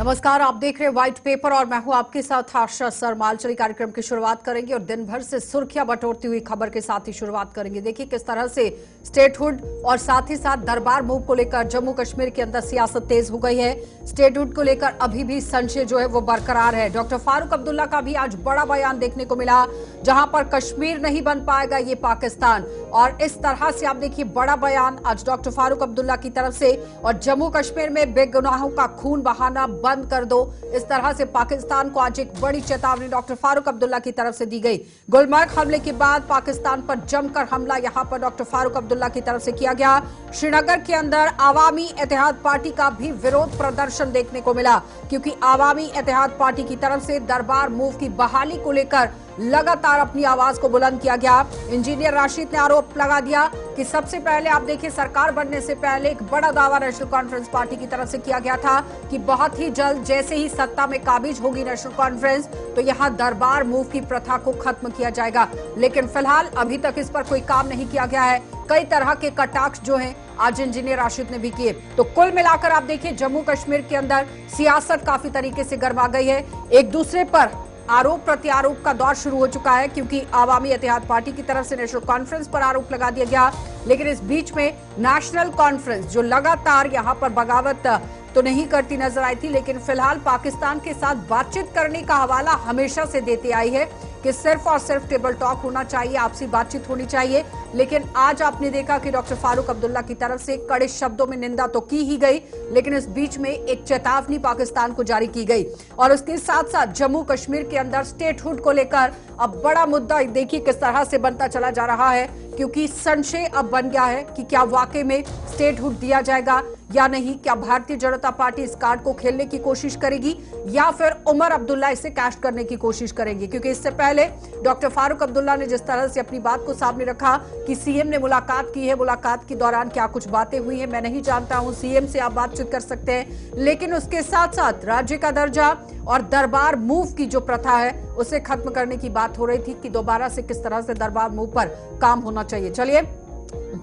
नमस्कार, आप देख रहे हैं व्हाइट पेपर और मैं हूं आपके साथ आशा सरमाल। चलिए कार्यक्रम की शुरुआत करेंगे और दिन भर से सुर्खियां बटोरती हुई खबर के साथ ही शुरुआत करेंगे। देखिए किस तरह से स्टेटहुड और साथ ही साथ दरबार मूव को लेकर जम्मू कश्मीर के अंदर सियासत तेज हो गई है। स्टेटहुड को लेकर अभी भी संशय जो है वो बरकरार है। डॉक्टर फारूक अब्दुल्ला का भी आज बड़ा बयान देखने को मिला, जहां पर कश्मीर नहीं बन पाएगा ये पाकिस्तान, और इस तरह से आप देखिए बड़ा बयान आज डॉक्टर फारूक अब्दुल्ला की तरफ से। और जम्मू कश्मीर में बेगुनाहों का खून बहाना बंद कर दो, इस तरह से पाकिस्तान को आज एक बड़ी चेतावनी डॉक्टर फारूक अब्दुल्ला की तरफ से दी गई। गुलमर्ग हमले के बाद पाकिस्तान पर जमकर हमला यहां पर डॉक्टर फारूक अब्दुल्ला की तरफ से किया गया। श्रीनगर के अंदर आवामी इत्तेहाद पार्टी का भी विरोध प्रदर्शन देखने को मिला, क्योंकि आवामी इत्तेहाद पार्टी की तरफ से दरबार मूव की बहाली को लेकर लगातार अपनी आवाज को बुलंद किया गया। इंजीनियर राशिद ने आरोप लगा दिया कि सबसे पहले आप देखिए सरकार बनने से पहले एक बड़ा दावा नेशनल कॉन्फ्रेंस पार्टी की तरफ से किया गया था कि बहुत ही जल्द जैसे ही सत्ता में काबिज होगी नेशनल कॉन्फ्रेंस तो यहां दरबार मूव की प्रथा को खत्म किया जाएगा। लेकिन फिलहाल अभी तक इस पर कोई काम नहीं किया गया है। कई तरह के कटाक्ष जो हैं आज इंजीनियर राशिद ने भी किए। तो कुल मिलाकर आप देखिए जम्मू कश्मीर के अंदर सियासत काफी तरीके से गर्मा गई है। एक दूसरे पर आरोप प्रत्यारोप का दौर शुरू हो चुका है, क्योंकि आवामी इत्तेहाद पार्टी की तरफ से नेशनल कॉन्फ्रेंस पर आरोप लगा दिया गया। लेकिन इस बीच में नेशनल कॉन्फ्रेंस जो लगातार यहां पर बगावत तो नहीं करती नजर आई थी, लेकिन फिलहाल पाकिस्तान के साथ बातचीत करने का हवाला हमेशा से देते आई है कि सिर्फ और सिर्फ टेबल टॉक होना चाहिए, आपसी बातचीत होनी चाहिए। लेकिन आज आपने देखा कि डॉक्टर फारूक अब्दुल्ला की तरफ से कड़े शब्दों में निंदा तो की ही गई, लेकिन इस बीच में एक चेतावनी पाकिस्तान को जारी की गई। और उसके साथ साथ जम्मू कश्मीर के अंदर स्टेटहुड को लेकर अब बड़ा मुद्दा देखिए किस तरह से बनता चला जा रहा है, क्योंकि संशय अब बन गया है कि क्या वाकई में स्टेटहुड दिया जाएगा या नहीं। क्या भारतीय जनता पार्टी इस कार्ड को खेलने की कोशिश करेगी या फिर उमर अब्दुल्ला इसे कैश करने की कोशिश करेंगे? क्योंकि इससे पहले डॉक्टर फारूक अब्दुल्ला ने जिस तरह से अपनी बात को सामने रखा कि सीएम ने मुलाकात की है, मुलाकात के दौरान क्या कुछ बातें हुई हैं मैं नहीं जानता हूं, सीएम से आप बातचीत कर सकते हैं, लेकिन उसके साथ साथ राज्य का दर्जा और दरबार मूव की जो प्रथा है उसे खत्म करने की बात हो रही थी कि दोबारा से किस तरह से दरबार मूव पर काम होना चाहिए। चलिए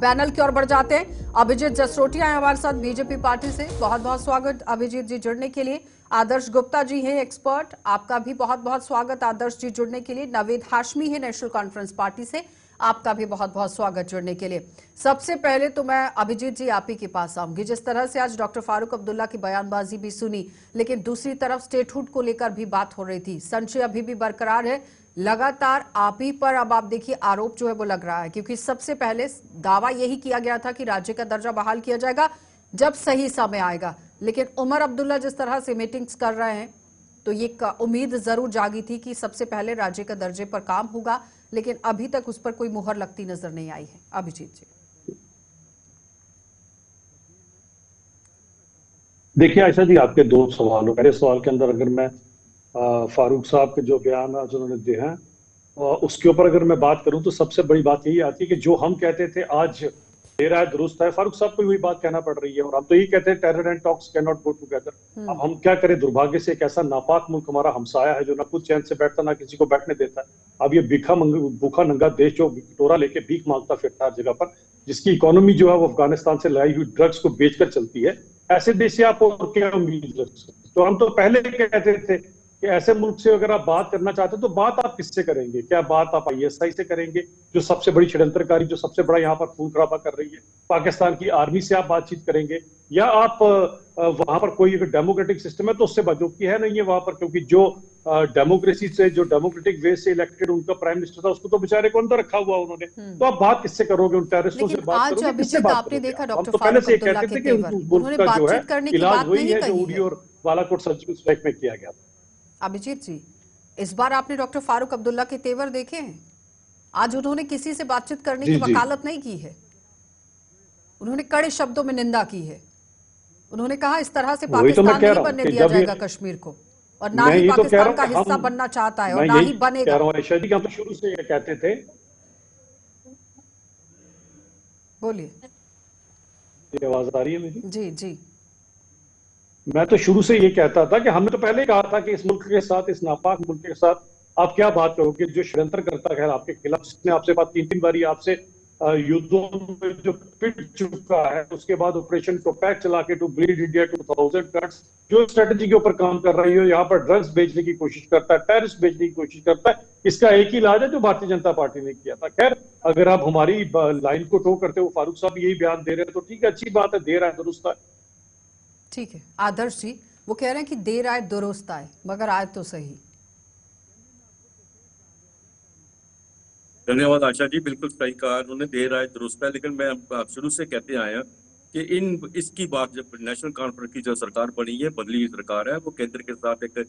पैनल की ओर बढ़ जाते हैं। अभिजीत जसरोटिया है हमारे साथ बीजेपी पार्टी से, बहुत बहुत स्वागत अभिजीत जी जुड़ने के लिए। आदर्श गुप्ता जी हैं एक्सपर्ट, आपका भी बहुत बहुत स्वागत आदर्श जी जुड़ने के लिए। नवीद हाशमी है नेशनल कॉन्फ्रेंस पार्टी से, आपका भी बहुत बहुत स्वागत जुड़ने के लिए। सबसे पहले तो मैं अभिजीत जी आप ही के पास आऊंगी। जिस तरह से आज डॉक्टर फारूक अब्दुल्ला की बयानबाजी भी सुनी, लेकिन दूसरी तरफ स्टेटहुड को लेकर भी बात हो रही थी, संशय अभी भी बरकरार है। लगातार आप ही पर अब आप देखिए आरोप जो है वो लग रहा है, क्योंकि सबसे पहले दावा यही किया गया था कि राज्य का दर्जा बहाल किया जाएगा जब सही समय आएगा। लेकिन उमर अब्दुल्ला जिस तरह से मीटिंग्स कर रहे हैं तो ये उम्मीद जरूर जागी थी कि सबसे पहले राज्य का दर्जे पर काम होगा, लेकिन अभी तक उस पर कोई मुहर लगती नजर नहीं आई है। अभिजीत जी देखिए आयशा जी, आपके दो सवाल हो। पहले सवाल के अंदर अगर मैं फारूक साहब के जो बयान आज उन्होंने दिए हैं उसके ऊपर अगर मैं बात करूं तो सबसे बड़ी बात यही आती है कि जो हम कहते थे आज दे रहा है दुरुस्त है, फारूक साहब को वही बात कहना पड़ रही है। और हम तो यही कहते हैं terror and talks can not go together. अब हम क्या करें, दुर्भाग्य से एक ऐसा नापाक मुल्क हमारा हमसाया है जो ना खुद चैन से बैठता ना किसी को बैठने देता है। अब ये भूखा नंगा देश जो कटोरा लेके भीख मांगता फिरता हर जगह पर, जिसकी इकोनॉमी जो है वो अफगानिस्तान से लाई हुई ड्रग्स को बेचकर चलती है, ऐसे देश से आप और क्या उम्मीद रख सकते? तो हम तो पहले कहते थे कि ऐसे मुल्क से अगर आप बात करना चाहते हो तो बात आप किससे करेंगे? क्या बात आप आईएसआई से करेंगे जो सबसे बड़ी षड्यंत्रकारी, जो सबसे बड़ा यहाँ पर खून खराबा कर रही है? पाकिस्तान की आर्मी से आप बातचीत करेंगे? या आप वहां पर कोई अगर डेमोक्रेटिक सिस्टम है तो उससे बात, जो कि है नहीं है वहां पर, क्योंकि जो डेमोक्रेसी से जो डेमोक्रेटिक वे से इलेक्टेड उनका प्राइम मिनिस्टर था उसको तो बेचारे को अंदर रखा हुआ उन्होंने। तो आप बात किससे करोगे? उन टेररिस्टों से बात करोगे? किससे बात करोगे? हम तो पहले से कहते थे कि मुल्क का जो है इलाज वही है जो उड़ी और बालाकोट सर्जिकल स्ट्राइक में किया गया था। अभिजीत जी, इस बार आपने डॉक्टर फारूक अब्दुल्ला के तेवर देखे हैं? आज उन्होंने किसी से बातचीत करने की वकालत नहीं की है, उन्होंने कड़े शब्दों में निंदा की है। उन्होंने कहा इस तरह से पाकिस्तान नहीं बनने दिया जाएगा कश्मीर को, और ना ही पाकिस्तान का हिस्सा बनना चाहता है और ना ही बनेगा। कह रहा हूं आयशा जी, हम तो शुरू से ये कहते थे। बोलिए। आवाज आ रही है मेरी? जी जी। मैं तो शुरू से ये कहता था कि हमने तो पहले कहा था कि इस मुल्क के साथ, इस नापाक मुल्क के साथ आप क्या बात करोगे जो षड्यंत्र करता है आपके खिलाफ, जिसने आपसे बात 3-3 बारी आपसे युद्धों में जो पिट चुका है, उसके बाद ऑपरेशन टोपैक चला के टू ब्लीड इंडिया 2000 कट्स, जो स्ट्रेटेजी के ऊपर काम कर रही है, यहाँ पर ड्रग्स बेचने की कोशिश करता है, टेररिस्ट बेचने की कोशिश करता है, इसका एक ही इलाज है जो भारतीय जनता पार्टी ने किया था। खैर, अगर आप हमारी लाइन को टो करते हो, फारूक साहब यही बयान दे रहे हैं, तो ठीक है, अच्छी बात है, दे रहा है, दुरुस्त है। ठीक है आदर्श जी, वो कह रहे हैं कि देर आए दुरुस्त आए, मगर आए तो सही। धन्यवाद आशा जी, बिल्कुल सही कहा उन्होंने, देर आए दुरुस्त है। लेकिन मैं आप शुरू से कहते आए हैं कि इसकी बात जब नेशनल कॉन्फ्रेंस की जो सरकार बनी है, बदली हुई सरकार है, वो केंद्र के साथ एक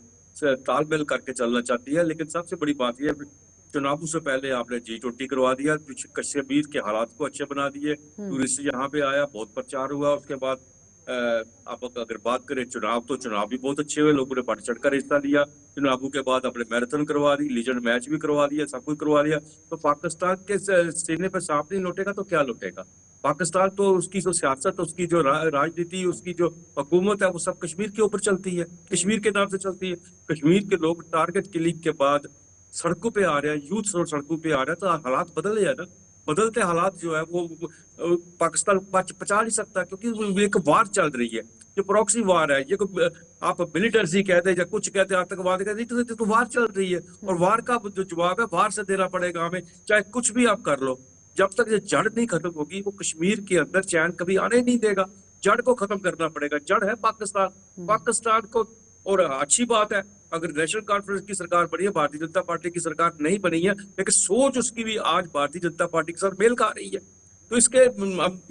तालमेल करके चलना चाहती है। लेकिन सबसे बड़ी बात यह है, चुनावों से पहले आपने G20 करवा दिया, कश्मीर के हालात को अच्छे बना दिए, टूरिस्ट यहाँ पे आया, बहुत प्रचार हुआ। उसके बाद आप अगर बात करें चुनाव, तो चुनाव भी बहुत अच्छे हुए, लोगों ने बढ़ चढ़कर हिस्सा लिया। चुनावों के बाद अपने मैराथन करवा दी, लीजेंड मैच भी करवा दिया, सब कुछ करवा दिया। तो पाकिस्तान के सीने पर सांप नहीं लौटेगा तो क्या लौटेगा? पाकिस्तान तो उसकी जो सियासत, उसकी जो राजनीति, उसकी जो हुकूमत है, वो सब कश्मीर के ऊपर चलती है, कश्मीर के नाम से चलती है। कश्मीर के लोग टारगेट किलिंग के बाद सड़कों पे आ रहे हैं, यूथ सड़कों पे आ रहे हैं, तो हालात बदल रहे हैं ना। बदलते हालात जो है वो पाकिस्तान पचा नहीं सकता, क्योंकि एक वार चल रही है, ये प्रॉक्सी वार है। ये आप मिलिटेंसी कहते हैं या कुछ कहते हैं, आतंकवाद कहते हैं, तो वार चल रही है। और वार का जो जवाब है, वार से देना पड़ेगा हमें, चाहे कुछ भी आप कर लो। जब तक ये जड़ नहीं खत्म होगी, वो कश्मीर के अंदर चैन कभी आने नहीं देगा। जड़ को खत्म करना पड़ेगा, जड़ है पाकिस्तान को। और अच्छी बात है, अगर नेशनल कॉन्फ्रेंस की सरकार बनी है, भारतीय जनता पार्टी की सरकार नहीं बनी है, लेकिन सोच उसकी भी आज भारतीय जनता पार्टी के साथ मेल खा रही है। तो इसके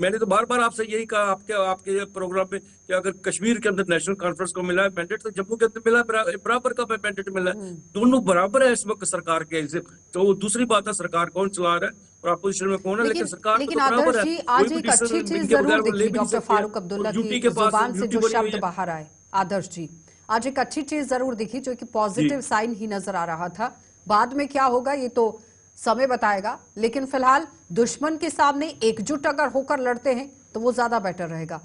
मैंने तो बार बार आपसे यही कहा आपके प्रोग्राम में कि अगर कश्मीर के अंदर नेशनल कॉन्फ्रेंस को मिला है मैंडेट, तो जम्मू के अंदर मिला है, बराबर का मैंडेट मिला है। दोनों बराबर है इस वक्त सरकार के। तो दूसरी बात है, सरकार कौन चला रहा है और अपोजिशन में कौन है, लेकिन सरकार लेकिन तो बराबर आदर्श जी, है। आज एक अच्छी चीज जरूर दिखी डॉक्टर फारूक अब्दुल्ला की जुबान से, जो शब्द बाहर आए आदर्श जी, आज एक अच्छी चीज जरूर दिखी, जो कि पॉजिटिव साइन ही नजर आ रहा था। बाद में क्या होगा ये तो समय बताएगा, लेकिन फिलहाल दुश्मन के सामने एकजुट अगर होकर लड़ते हैं तो वो ज्यादा बेटर रहेगा।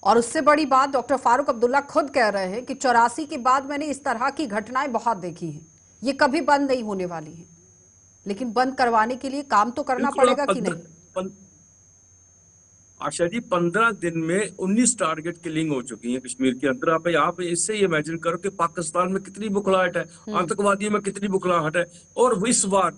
और उससे बड़ी बात, डॉक्टर फारूक अब्दुल्ला खुद कह रहे हैं कि 84 के बाद मैंने इस तरह की घटनाएं बहुत देखी हैं, ये कभी बंद नहीं होने वाली हैं, लेकिन बंद करवाने के लिए काम तो करना पड़ेगा कि नहीं? आशा जी, 15 दिन में 19 टारगेट किलिंग हो चुकी है कश्मीर के अंदर। आप इससे इमेजिन करो कि पाकिस्तान में कितनी बुखलाहट है, आतंकवादियों में कितनी बुखलाहट है। और इस बार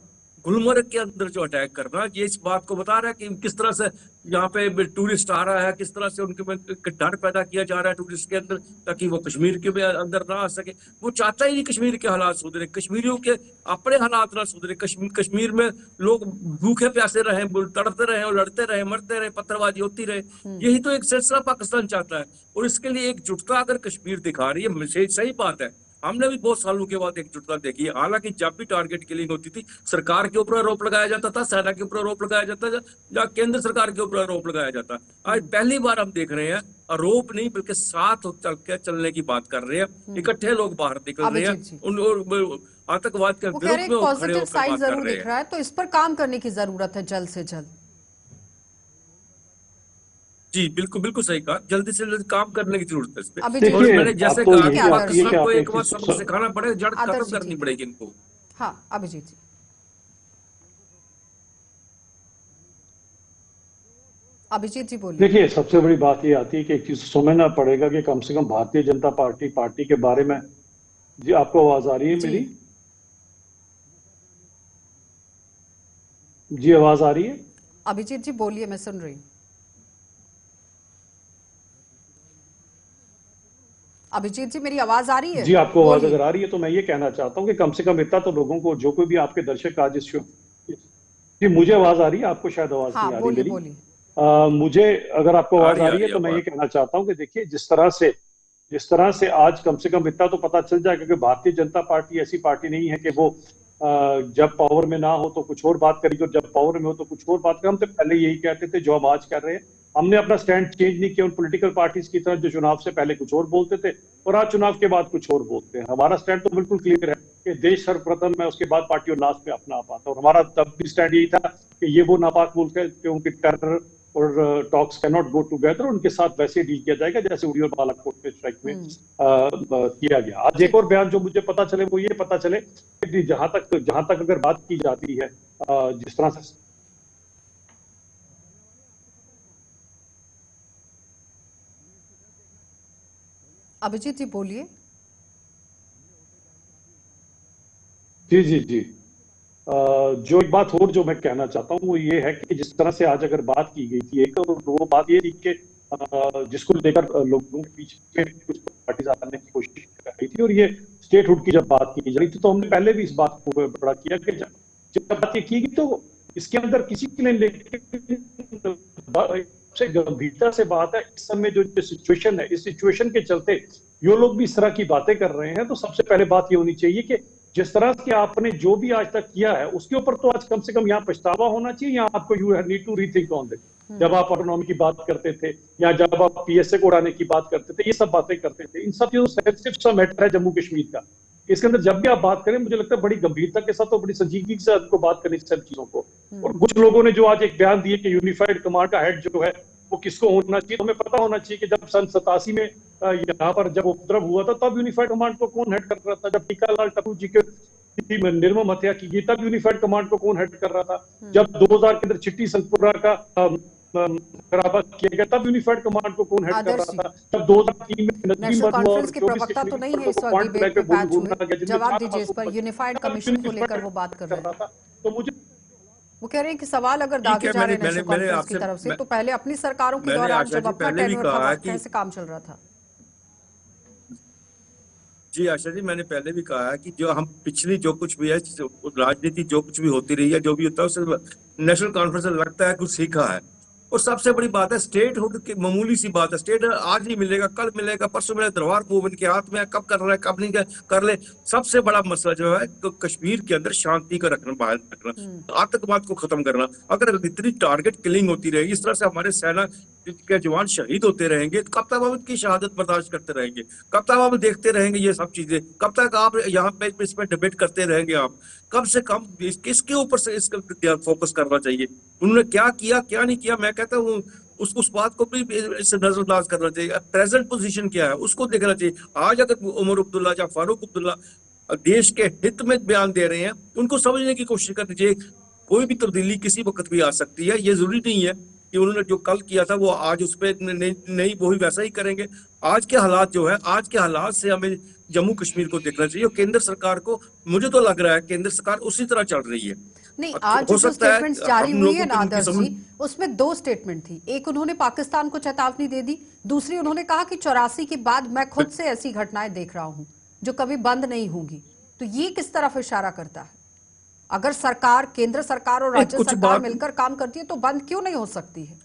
गुलमर्ग के अंदर जो अटैक करना, ये इस बात को बता रहा है कि किस तरह से यहाँ पे टूरिस्ट आ रहा है, किस तरह से उनके में डर पैदा किया जा रहा है टूरिस्ट के अंदर, ताकि वो कश्मीर के अंदर ना आ सके। वो चाहता ही नहीं कश्मीर के हालात सुधरे, कश्मीरियों के अपने हालात ना सुधरे, कश्मीर में लोग भूखे प्यासे रहे, तड़पते रहे और लड़ते रहे, मरते रहे, पत्थरबाजी होती रहे। यही तो एक सिलसिला पाकिस्तान चाहता है, और इसके लिए एकजुटता अगर कश्मीर दिखा रही है, सही बात है। हमने भी बहुत सालों के बाद एकजुटता देखी है। हालांकि जब भी टारगेट किलिंग होती थी, सरकार के ऊपर आरोप लगाया जाता था, सेना के ऊपर आरोप लगाया जाता था, या केंद्र सरकार के ऊपर आरोप लगाया जाता। आज पहली बार हम देख रहे हैं आरोप नहीं, बल्कि साथ चलने की बात कर रहे हैं। इकट्ठे लोग बाहर निकल रहे हैं, आतंकवाद के विरुद्ध में पॉजिटिव साइड जरूर दिख रहा है, तो इस पर काम करने की जरूरत है जल्द से जल्द। जी बिल्कुल सही कहा, जल्दी से जल्दी काम करने की जरूरत है इस पे। और मैंने जैसे कहा कि पाकिस्तान को एक बार सबक सिखाना पड़ेगा, जड़ खत्म करनी पड़ेगी इनको। हाँ अभिजीत जी, अभिजीत जी बोलिए। देखिए, सबसे बड़ी बात ये आती है कि एक चीज समझना पड़ेगा कि कम से कम भारतीय जनता पार्टी के बारे में, जी आपको आवाज आ रही है मेरी? जी आवाज आ रही है? अभिजीत जी बोलिए, मैं सुन रही हूँ। अभिजीत जी मेरी आवाज आ रही है? जी आपको आवाज अगर आ रही है तो मैं ये कहना चाहता हूँ कि कम से कम इतना तो लोगों को, जो कोई भी आपके दर्शक आज इस शो, जी मुझे आवाज आ रही है, आपको शायद आवाज नहीं आ रही मेरी। मुझे अगर आपको आवाज आ रही है तो मैं ये कहना चाहता हूँ कि देखिए, जिस तरह से आज कम से कम इतना तो पता चल जाए, क्योंकि भारतीय जनता पार्टी ऐसी पार्टी नहीं है कि वो जब पावर में ना हो तो कुछ और बात करेगी और जब पावर में हो तो कुछ और बात करें। हम तो पहले यही कहते थे जो हम आज कर रहे हैं। हमने अपना स्टैंड चेंज नहीं किया उन पॉलिटिकल पार्टीज की तरह जो चुनाव से पहले कुछ और बोलते थे और आज चुनाव के बाद कुछ और बोलते हैं। हमारा स्टैंड तो बिल्कुल क्लियर है कि देश सर्वप्रथम है, उसके बाद पार्टी और लास्ट में अपना आप आता है। और हमारा तब भी स्टैंड यही था कि ये वो नापाक मुल्क है क्योंकि टेरर और talks can not go together, उनके साथ वैसे डील किया जाएगा जैसे उड़ी और बालाकोट के स्ट्राइक में किया गया। आज एक और बयान जो मुझे पता चले वो ये पता चले कि जहां तक अगर बात की जाती है, जिस तरह से अभिजीत जी बोलिए। जी जी जी। जो एक बात और जो मैं कहना चाहता हूँ वो ये है कि जिस तरह से आज अगर बात की गई थी एक, और वो बात ये थी कि जिसको लेकर लोगों के पीछे कुछ पार्टीज आने की कोशिश कर रही थी, और ये स्टेटहुड की जब बात की जा रही थी तो हमने पहले भी इस बात को बड़ा किया कि जब बात ये की गई तो इसके अंदर किसी के लिए सबसे गंभीरता से बात है इस समय जो सिचुएशन है, इस सिचुएशन के चलते ये लोग भी इस तरह की बातें कर रहे हैं। तो सबसे पहले बात ये होनी चाहिए कि जिस तरह से आपने जो भी आज तक किया है उसके ऊपर तो आज कम से कम यहाँ पछतावा होना चाहिए, या आपको you need to rethink on this. जब आप ऑटोनॉमी की बात करते थे या जब आप पीएसए को उड़ाने की बात करते थे, ये सब बातें करते थे, इन सब चीजों सिर्फ सा मैटर है जम्मू कश्मीर का। इसके अंदर जब भी आप बात करें मुझे लगता है बड़ी गंभीरता के साथ और बड़ी संजीदगी से आपको बात करनी सब चीजों को। और कुछ लोगों ने जो आज एक बयान दिए कि यूनिफाइड कमांड का हेड जो है वो किसको होना चाहिए, हमें पता होना चाहिए कि जब सन 87 में यहाँ पर जब उपद्रव हुआ था तब यूनिफाइड कमांड को कौन हेड कर रहा था, जब टीकालाल टप्पू जी के निर्मम हत्या की गई तब यूनिफाइड कमांड को कौन हेड कर रहा था, जब 2000 के अंदर चिट्टी संगपुरा का खराबा किया गया तब यूनिफाइड कमांड को कौन हेड कर रहा था, जब 2003 में नेशनल कॉन्फ्रेंस की प्रवक्ता तो नहीं है इस वक्त डिबेट में पैच हुए, जवाब दीजिए इस पर। यूनिफाइड कमीशन को लेकर वो बात कर रहे हैं, तो मुझे वो कह रहे हैं कि सवाल अगर दागे जा रहे हैं नेशनल कॉन्फ्रेंस की तरफ से तो पहले अपनी सरकारों के दौरान जब अपना टेन्योर था कैसे काम चल रहा था। जी आशा जी, मैंने पहले भी कहा है कि जो हम पिछली जो कुछ भी है राजनीति जो कुछ भी होती रही है, जो भी होता है उससे नेशनल कॉन्फ्रेंस लगता है कुछ सीखा है। और सबसे बड़ी बात है स्टेटहुड की मामूली सी बात है, स्टेट आज नहीं मिलेगा, कल मिलेगा, परसों मिलेगा, दरबार मूवमेंट के हाथ में है, कब कर रहा है कब नहीं कर ले। सबसे बड़ा मसला जो है तो कश्मीर के अंदर शांति का रखना, बाहर रखना, आतंकवाद को खत्म करना। अगर इतनी टारगेट किलिंग होती रहेगी, इस तरह से हमारे सेना के जवान शहीद होते रहेंगे, तो कब तक हम इनकी शहादत बर्दाश्त करते रहेंगे, कब तक हम देखते रहेंगे ये सब चीजें, कब तक आप यहाँ पे इसमें डिबेट करते रहेंगे। आप कम से कम किसके ऊपर से इसका फोकस करना चाहिए, उन्होंने क्या किया क्या नहीं किया। मैं कहता हूँ उस बात को भी नजरअंदाज करना चाहिए। प्रेजेंट पोजीशन क्या है उसको देखना चाहिए। आज अगर उमर अब्दुल्ला या फारूक अब्दुल्ला देश के हित में बयान दे रहे हैं, उनको समझने की कोशिश करनी चाहिए। कोई भी तब्दीली किसी वक्त भी आ सकती है, ये जरूरी नहीं है कि उन्होंने जो कल किया था वो आज उस पर नहीं वही वैसा ही करेंगे। आज के हालात जो है, आज के हालात से हमें जम्मू कश्मीर को देखना चाहिए। केंद्र सरकार को, मुझे तो लग रहा है केंद्र सरकार उसी तरह चल रही है। नहीं, आज जो स्टेटमेंट्स जारी हुई है ना आदर्श जी, उसमें दो स्टेटमेंट थी। एक उन्होंने पाकिस्तान को चेतावनी दे दी, दूसरी उन्होंने कहा कि 84 के बाद मैं खुद से ऐसी घटनाएं देख रहा हूं जो कभी बंद नहीं होंगी। तो ये किस तरफ इशारा करता है? अगर सरकार, केंद्र सरकार और राज्य सरकार मिलकर काम करती है तो बंद क्यों नहीं हो सकती है?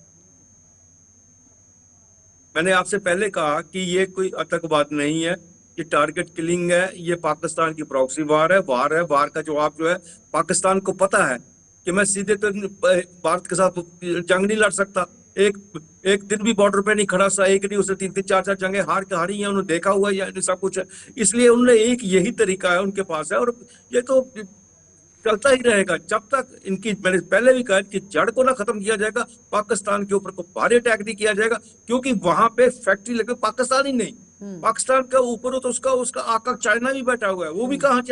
मैंने आपसे पहले कहा कि ये कोई आतंकवाद नहीं है, ये टारगेट किलिंग है, ये पाकिस्तान की प्रॉक्सी वार है। वार का जवाब जो है पाकिस्तान को पता है कि मैं सीधे तो भारत के साथ जंग नहीं लड़ सकता। एक दिन भी बॉर्डर पे नहीं खड़ा सा, एक नहीं, उसने 3-3 4-4 जंगें हारी हैं, उन्होंने देखा हुआ है सब कुछ है। इसलिए उन्होंने एक यही तरीका है उनके पास है, और ये तो चलता ही रहेगा जब तक इनकी, मैंने पहले भी कहा कि जड़ को ना खत्म किया जाएगा, पाकिस्तान के ऊपर को भारी अटैक नहीं किया जाएगा। क्योंकि वहां पे फैक्ट्री लगे, पाकिस्तान ही नहीं, पाकिस्तान के ऊपर तो उसका आका चाइना भी बैठा हुआ है, वो भी कहाँ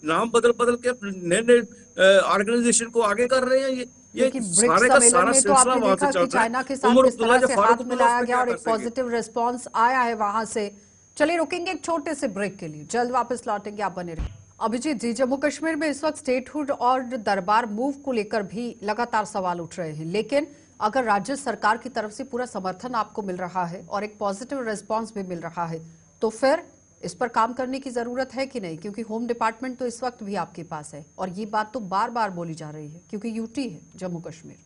नाम बदल के नए ऑर्गेनाइजेशन को आगे कर रहे हैं। ये सारे का सारा सिलसिला वहां से चल रहा है। चाइना के साथ किस तरह से हाथ मिलाया गया और एक पॉजिटिव रिस्पॉन्स आया है वहां से। चलिए रुकेंगे एक छोटे से ब्रेक के लिए, जल्द वापस लौटेंगे, आप बने रहिए। अभिजीत जी, जम्मू कश्मीर में इस वक्त स्टेटहुड और दरबार मूव को लेकर भी लगातार सवाल उठ रहे हैं, लेकिन अगर राज्य सरकार की तरफ से पूरा समर्थन आपको मिल रहा है और एक पॉजिटिव रिस्पांस भी मिल रहा है, तो फिर इस पर काम करने की जरूरत है कि नहीं? क्योंकि होम डिपार्टमेंट तो इस वक्त भी आपके पास है और ये बात तो बार बार बोली जा रही है, क्योंकि यूटी है जम्मू कश्मीर,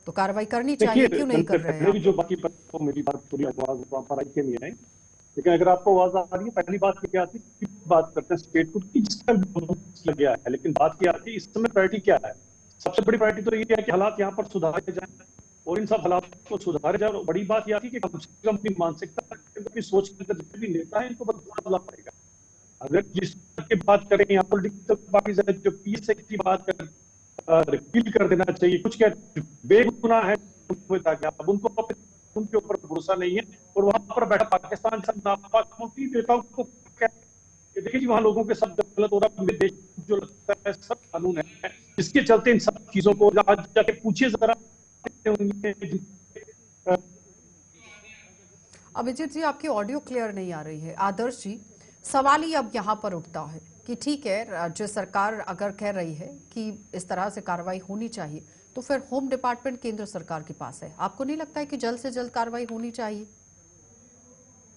तो कार्रवाई करनी चाहिए, क्यों नहीं कर रहे हैं? जो बाकी मेरी बात पूरी आवाज वहां पर आई के नहीं आई, लेकिन अगर आपको आवाज आ रही है, पहली बात क्या आती है, बात करते हैं स्टेटहुड की जिसका लग गया है, लेकिन बात क्या आती है इस समय प्रायोरिटी क्या है? सबसे बड़ी प्रायोरिटी तो ये है कि हालात यहाँ पर सुधारे जाए और इन सब हालात को सुधारे जाए। और बड़ी बात यह थी कि कम से कम अपनी मानसिकता, अपनी सोच के अंदर जितने भी नेता है इनको बदलाव पड़ेगा। अगर जिस की बात करें यहाँ पॉलिटिकल पार्टीज है जो पीएसए की बात कर रिपील कर देना चाहिए, कुछ क्या बेगुनाह है अब उनको उनके ऊपर भरोसा नहीं है, और वहां पर बैठा पाकिस्तान सब नापाक नेताओं को देखिए जी वहां लोगों के सब गलत हो रहा है। देश जो लगता है सब कानून है, जिसके चलते इन सब चीजों को आज जाके पूछिए जरा अभिजीत जी, आपकी ऑडियो क्लियर नहीं आ रही है। आदर्श जी, सवाल ही अब यहाँ पर उठता है कि ठीक है, राज्य सरकार अगर कह रही है कि इस तरह से कार्रवाई होनी चाहिए, तो फिर होम डिपार्टमेंट केंद्र सरकार के पास है। आपको नहीं लगता है कि जल्द से जल्द कार्रवाई होनी चाहिए?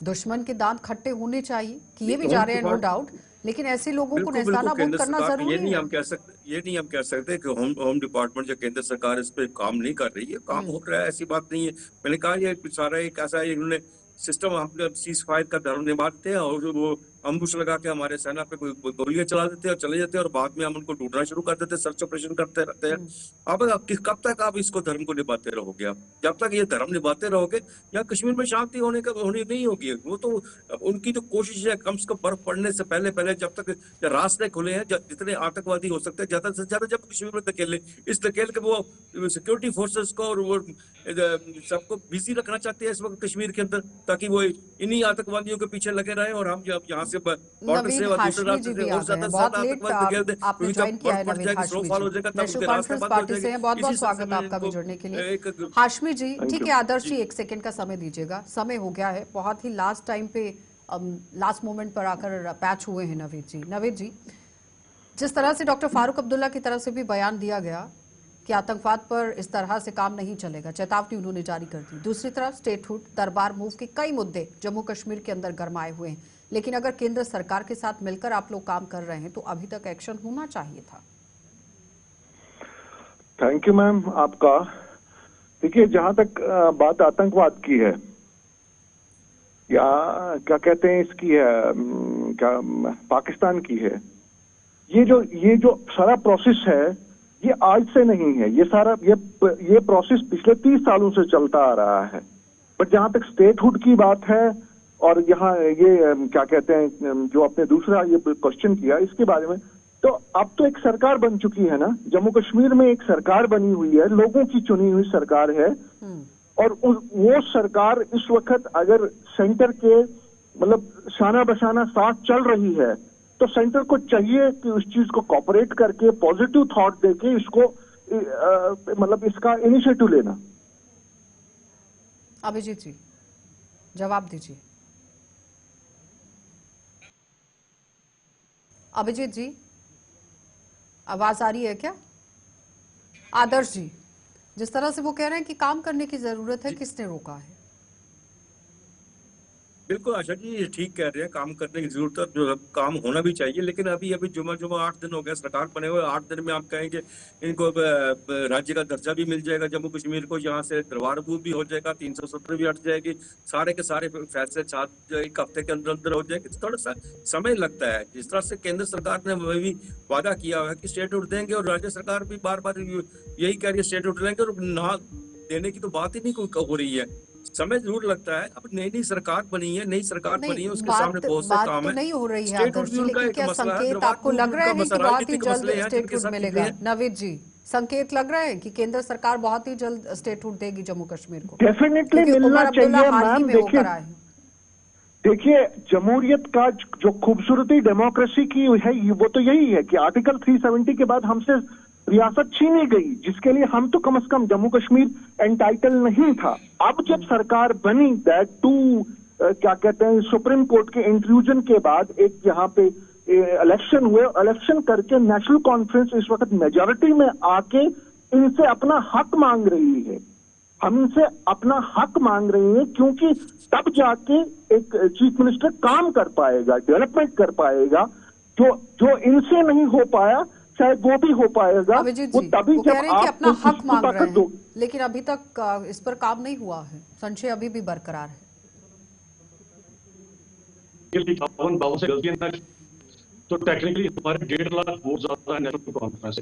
दुश्मन के दांत खट्टे होने चाहिए, किए भी जा रहे हैं नो डाउट, लेकिन ऐसे लोगों को बिल्कुल बिल्कुल निशाना बंद केंद्र करना सरकार जरूरी है। ये नहीं हम कह सकते कि होम डिपार्टमेंट या केंद्र सरकार इस पे काम नहीं कर रही है। काम हो रहा है, ऐसी बात नहीं है। मैंने कहा ये सारा एक ऐसा इन्होंने सिस्टम, हम सीज फायर का धर्म निभाते हैं और वो अम्बुश लगा के हमारे सेना पे कोई गोलियां चला देते हैं और चले जाते हैं, और बाद में हम उनको ढूंढना शुरू कर देते हैं, सर्च ऑपरेशन करते रहते हैं। अब कब तक आप इसको धर्म को निभाते रहोगे? आप जब तक ये धर्म निभाते रहोगे, यहाँ कश्मीर में शांति होनी नहीं होगी। वो तो उनकी तो कोशिश है, कम से कम बर्फ पड़ने से पहले पहले, जब तक रास्ते खुले हैं, जितने आतंकवादी हो सकते हैं ज्यादा से ज्यादा, जब कश्मीर में धकेले, इस धकेल के वो सिक्योरिटी फोर्सेस को और वो सबको बिजी रखना चाहते हैं इस वक्त कश्मीर के अंदर, ताकि वो इन्हीं आतंकवादियों के पीछे लगे रहे और हम जब यहाँ से बॉर्डर से और दूसरे रास्ते से और ज्यादा आतंकवादी धकेल दे, आपने ज्वाइन किया है नवीद हाशमी जी, नेशनल कॉन्फ्रेंस पार्टी से हैं। बहुत बहुत स्वागत आपका भी जुड़ने के लिए। हाशमी जी, ठीक है, आदर्श जी 1 सेकंड का समय दीजिएगा, समय हो गया है, बहुत ही लास्ट टाइम पे लास्ट मोमेंट पर आकर पैच हुए हैं नवीद जी। नवीद जी, जिस तरह से डॉक्टर फारूक अब्दुल्ला की तरफ से भी बयान दिया गया कि आतंकवाद पर इस तरह से काम नहीं चलेगा, चेतावनी उन्होंने जारी कर दी। दूसरी तरफ स्टेटहुड, दरबार मूव के कई मुद्दे जम्मू कश्मीर के अंदर गरमाए हुए हैं, लेकिन अगर केंद्र सरकार के साथ मिलकर आप लोग काम कर रहे हैं तो अभी तक एक्शन होना चाहिए था। थैंक यू मैम आपका। देखिए, जहां तक बात आतंकवाद की है या क्या कहते हैं इसकी है, क्या पाकिस्तान की है, ये जो सारा प्रोसेस है ये आज से नहीं है। ये सारा ये प्रोसेस पिछले 30 सालों से चलता आ रहा है। बट जहां तक स्टेटहुड की बात है और यहाँ ये क्या कहते हैं जो आपने दूसरा ये क्वेश्चन किया इसके बारे में, तो अब तो एक सरकार बन चुकी है ना, जम्मू कश्मीर में एक सरकार बनी हुई है, लोगों की चुनी हुई सरकार है। और वो सरकार इस वक्त अगर सेंटर के मतलब शाना बशाना साथ चल रही है, तो सेंटर को चाहिए कि उस चीज को कॉपरेट करके पॉजिटिव थॉट देके इसको मतलब इसका इनिशिएटिव लेना। अभिजीत जी, जवाब दीजिए। अभिजीत जी, आवाज आ रही है क्या? आदर्श जी, जिस तरह से वो कह रहे हैं कि काम करने की जरूरत है, किसने रोका है? बिल्कुल आशा जी, ये ठीक कह रहे हैं, काम करने की जरूरत है, जो काम होना भी चाहिए। लेकिन अभी जुमा 8 दिन हो गया सरकार बने हुए, 8 दिन में आप कहेंगे इनको राज्य का दर्जा भी मिल जाएगा जम्मू कश्मीर को, यहाँ से दरबार मूव भी हो जाएगा, 370 भी हट जाएगी, सारे के सारे फैसले 1 हफ्ते के अंदर अंदर हो जाएंगे। थोड़ा सा समय लगता है। जिस तरह से केंद्र सरकार ने भी वादा किया हुआ है कि स्टेटहुड देंगे, और राज्य सरकार भी बार बार यही कह रही है स्टेटहुड देंगे, और ना देने की तो बात ही नहीं कोई हो रही है। समय जरूर लगता है। अब नई सरकार बनी है, उसके सामने बहुत से काम है। नहीं हो रही है आदर्श जी, लेकिन क्या संकेत आपको लग रहा है कि बहुत ही जल्द स्टेटहुड मिलेगा? नवीद जी, संकेत लग रहा है कि केंद्र सरकार बहुत ही जल्द स्टेटहुड देगी जम्मू कश्मीर को? डेफिनेटली मिलना चाहिए मैम। देखिए, जमहूरियत का जो खूबसूरती डेमोक्रेसी की है वो तो यही है कि आर्टिकल 370 के बाद हमसे रियासत छीनी गई, जिसके लिए हम तो कम से कम जम्मू कश्मीर एंटाइटल नहीं था। अब जब सरकार बनी, दैट टू क्या कहते हैं सुप्रीम कोर्ट के इंट्रूजन के बाद एक यहाँ पे इलेक्शन हुए, इलेक्शन करके नेशनल कॉन्फ्रेंस इस वक्त मेजॉरिटी में आके इनसे अपना हक मांग रही है। हम इनसे अपना हक मांग रहे हैं क्योंकि तब जाके एक चीफ मिनिस्टर काम कर पाएगा, डेवलपमेंट कर पाएगा। जो इनसे नहीं हो पाया शायद वो भी हो पाएगा। वो तभी जब आप अपना हक मांग रहे हैं, लेकिन अभी तक इस पर काम नहीं हुआ है, संशय अभी भी बरकरार है। तो टेक्निकली हमारे 1.5 लाख वोट ज्यादा है नेशनल कॉन्फ्रेंस से,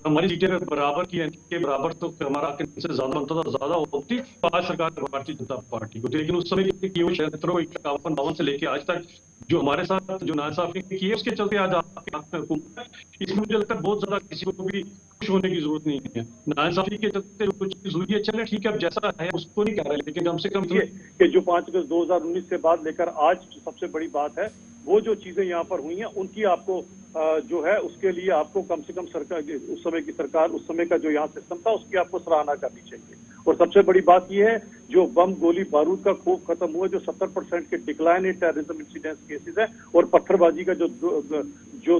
हमारी सीटें बराबर की के बराबर, तो हमारा इनसे ज्यादा बनता था, ज्यादा होती आज सरकार भारतीय जनता पार्टी को। लेकिन उस समय की वो क्षेत्रों 51-52 से लेके आज तक जो हमारे साथ जो नाइंसाफी की है, उसके चलते आज आपके हाथ में हुकूमत है। इसमें मुझे लगता है बहुत ज्यादा किसी को भी खुश होने की जरूरत नहीं है। नाइंसाफी के चलते कुछ चीज हुई है, चले ठीक है, अब जैसा है उसको नहीं कह रहे, लेकिन कम से कम ये जो 5 अगस्त 2019 से बाद लेकर आज सबसे बड़ी बात है, वो जो चीजें यहाँ पर हुई हैं उनकी आपको जो है उसके लिए आपको कम से कम सरकार, उस समय की सरकार, उस समय का जो यहाँ सिस्टम था उसकी आपको सराहना करनी चाहिए। और सबसे बड़ी बात यह है जो बम गोली बारूद का खूब खत्म हुआ, जो 70% के decline in terrorism incidents cases है, और पत्थरबाजी का जो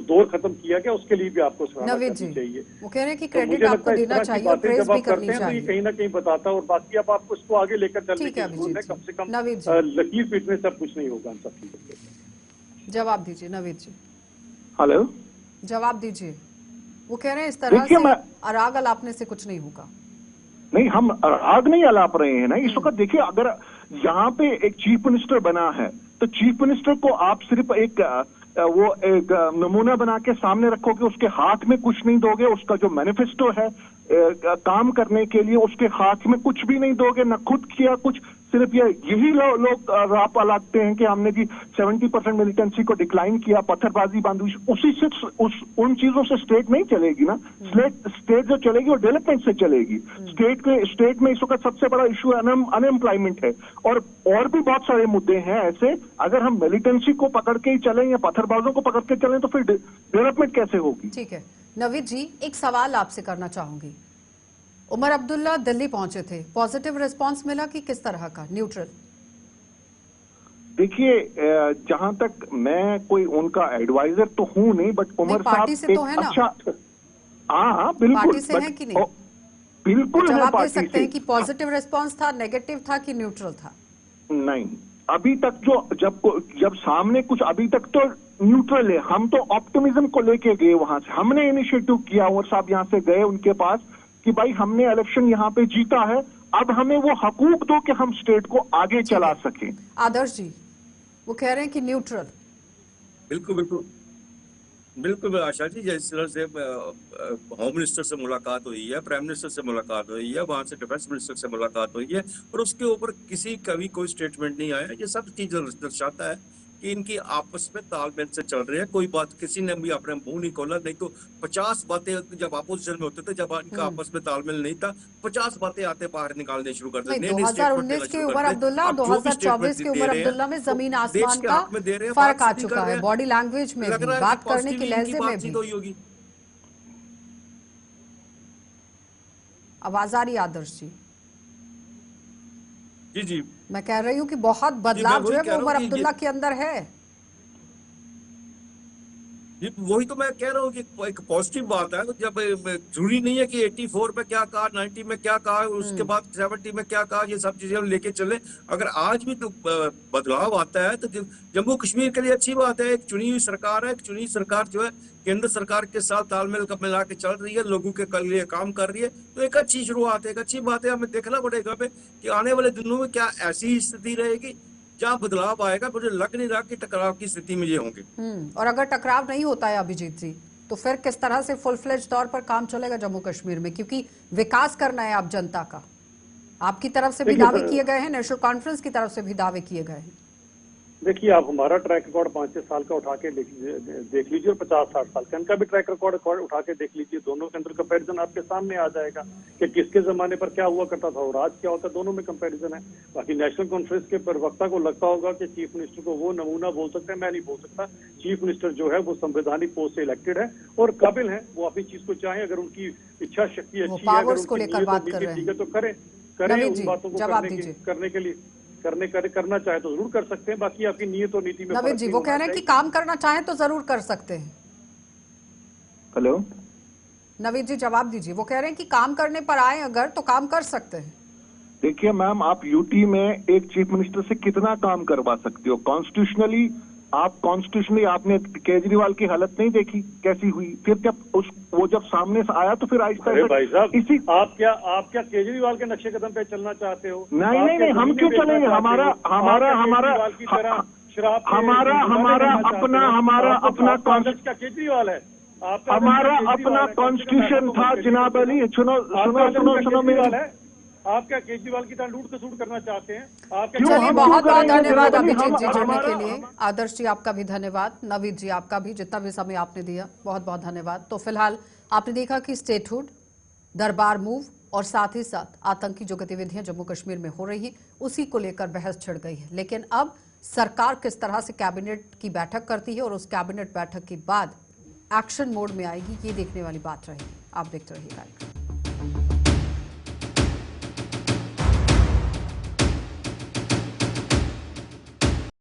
दौर खत्म किया गया उसके लिए भी आपको सराहना करनी चाहिए। वो कह रहे हैं कि तो क्रेडिट आपको देना चाहिए और प्रेज भी करनी चाहिए। तो ये कहीं ना कहीं बताता है, और बाकी अब आपको इसको आगे लेकर चलने की जरूरत है। कम से कम लकीर पीटने से कुछ नहीं होगा। सब चीजों जवाब दीजिए नवीद जी। हेलो, जवाब दीजिए। वो कह रहे हैं इस तरह से अराग अलापने से कुछ नहीं होगा। नहीं, हम आग नहीं अलाप रहे हैं ना इस वक्त। देखिए, अगर यहाँ पे एक चीफ मिनिस्टर बना है तो चीफ मिनिस्टर को आप सिर्फ एक नमूना बना के सामने रखोगे, उसके हाथ में कुछ नहीं दोगे, उसका जो मैनिफेस्टो है काम करने के लिए उसके हाथ में कुछ भी नहीं दोगे, न खुद किया कुछ, सिर्फ यही लोग राप लगाते हैं कि हमने जी 70% मिलिटेंसी को डिक्लाइन किया, पत्थरबाजी बांधी, उसी से उन चीजों से स्टेट नहीं चलेगी ना। स्टेट जो चलेगी वो डेवलपमेंट से चलेगी। स्टेट में इस वक्त सबसे बड़ा इशू अनएम्प्लॉयमेंट है, और भी बहुत सारे मुद्दे हैं ऐसे। अगर हम मिलिटेंसी को पकड़ के ही चलें या पत्थरबाजों को पकड़ के चलें तो फिर डेवलपमेंट कैसे होगी? ठीक है नवीद जी, एक सवाल आपसे करना चाहूंगी। उमर अब्दुल्ला दिल्ली पहुंचे थे, पॉजिटिव रिस्पांस मिला कि किस तरह का? न्यूट्रल? देखिए, जहां तक मैं कोई उनका एडवाइजर तो हूं नहीं, बट उमर साहब से तो है ना? अच्छा, हाँ बिल्कुल पार्टी से है कि नहीं? बिल्कुल है। जवाब दे सकते हैं कि पॉजिटिव रिस्पांस था, नेगेटिव था कि न्यूट्रल था? नहीं, अभी तक जब सामने कुछ, अभी तक तो न्यूट्रल है। हम तो ऑप्टिमिज्म को लेके गए वहां से, हमने इनिशिएटिव किया, और साहब यहाँ से गए उनके पास कि भाई हमने इलेक्शन यहाँ पे जीता है, अब हमें वो हकूक दो कि हम स्टेट को आगे चला सकें। आदर्श जी वो कह रहे हैं कि न्यूट्रल। बिल्कुल बिल्कुल बिल्कुल आशा जी, जिस तरह से होम मिनिस्टर से मुलाकात हुई है, प्राइम मिनिस्टर से मुलाकात हुई है, वहां से डिफेंस मिनिस्टर से मुलाकात हुई है, और उसके ऊपर किसी का भी कोई स्टेटमेंट नहीं आया। ये सब चीज दर्शाता है कि इनकी आपस में तालमेल से चल रहे हैं। कोई बात किसी ने भी अपने मुंह नहीं खोला, नहीं तो 50 बातें जब अपोजिशन में होते थे, जब इनका आपस में तालमेल नहीं था, 50 बातें आते बाहर निकालने शुरू कर देते। 2019 के उमर अब्दुल्ला, 2024 के उमर अब्दुल्ला में जमीन आसमान का फर्क आ चुका है। बॉडी लैंग्वेज में भी, बात करने की लहजे में भी। आवाज आ रही आदर्श जी? जी जी, मैं कह रही हूँ कि बहुत बदलाव जो है वो उमर अब्दुल्ला के अंदर है। वही तो मैं कह रहा हूँ कि एक पॉजिटिव बात है। जब जरूरी नहीं है कि 84 में क्या कहा, 90 में क्या कहा, उसके बाद 70 में क्या कहा, ये सब चीजें हम लेके चले। अगर आज भी तो बदलाव आता है तो जम्मू कश्मीर के लिए अच्छी बात है। एक चुनी हुई सरकार है, एक चुनी सरकार जो है केंद्र सरकार के साथ तालमेल मिला के चल रही है, लोगों के लिए काम कर रही है, तो एक अच्छी शुरुआत है, एक अच्छी बात है। हमें देखना पड़ेगा कि आने वाले दिनों में क्या ऐसी स्थिति रहेगी जहाँ बदलाव आएगा। मुझे लग नहीं रहा कि टकराव की स्थिति में ये होंगे। और अगर टकराव नहीं होता है अभिजीत जी, तो फिर किस तरह से फुल फ्लेज तौर पर काम चलेगा जम्मू कश्मीर में? क्योंकि विकास करना है आप जनता का। आपकी तरफ से भी दावे किए गए हैं, नेशनल कॉन्फ्रेंस की तरफ से भी दावे किए गए हैं। देखिए, आप हमारा ट्रैक रिकॉर्ड 5-6 साल का उठा के देख लीजिए, और 50-60 साल का इनका भी ट्रैक रिकॉर्ड उठा के देख लीजिए। दोनों के अंदर कंपैरिजन आपके सामने आ जाएगा कि किसके जमाने पर क्या हुआ करता था और आज क्या होता है। दोनों में कंपैरिजन है। बाकी नेशनल कॉन्फ्रेंस के प्रवक्ता को लगता होगा कि चीफ मिनिस्टर को वो नमूना बोल सकते हैं, मैं नहीं बोल सकता। चीफ मिनिस्टर जो है वो संवैधानिक पोस्ट से इलेक्टेड है और काबिल है, वो अपनी चीज को चाहे, अगर उनकी इच्छा शक्ति अच्छी है, अगर उनकी नीयत है तो करें उन बातों को करने के लिए करना चाहे तो जरूर कर सकते हैं। बाकी आपकी नीयत और नीति में नवीद जी वो कह रहे हैं कि काम करना चाहे तो जरूर कर सकते हैं। हेलो नवीद जी जवाब दीजिए। वो कह रहे हैं कि काम करने पर आए अगर तो काम कर सकते हैं। देखिए मैम, आप यूटी में एक चीफ मिनिस्टर से कितना काम करवा सकते हो? कॉन्स्टिट्यूशनली आपने केजरीवाल की हालत नहीं देखी कैसी हुई? फिर जब वो जब सामने से आया तो फिर आहिस्ता भाई साहब इसी आप क्या केजरीवाल के नक्शे कदम पे चलना चाहते हो? नहीं, हम क्यों चलेंगे? हमारा क्या केजरीवाल है? हमारा अपना कॉन्स्टिट्यूशन था जनाब अली। सुनो मेरी, आप क्या केजरीवाल की तरह लूट खसूट करना चाहते हैं? चलिए बहुत बहुत धन्यवाद अभिजीत जी जुड़ने के लिए। आदर्श जी आपका भी धन्यवाद, नवीद जी आपका भी, जितना भी समय आपने दिया बहुत बहुत धन्यवाद। तो फिलहाल आपने देखा कि स्टेटहुड, दरबार मूव और साथ ही साथ आतंकी जो गतिविधियां जम्मू कश्मीर में हो रही है उसी को लेकर बहस छिड़ गई है। लेकिन अब सरकार किस तरह से कैबिनेट की बैठक करती है और उस कैबिनेट बैठक के बाद एक्शन मोड में आएगी, ये देखने वाली बात रहेगी। आप देखते रहिए कार्यक्रम।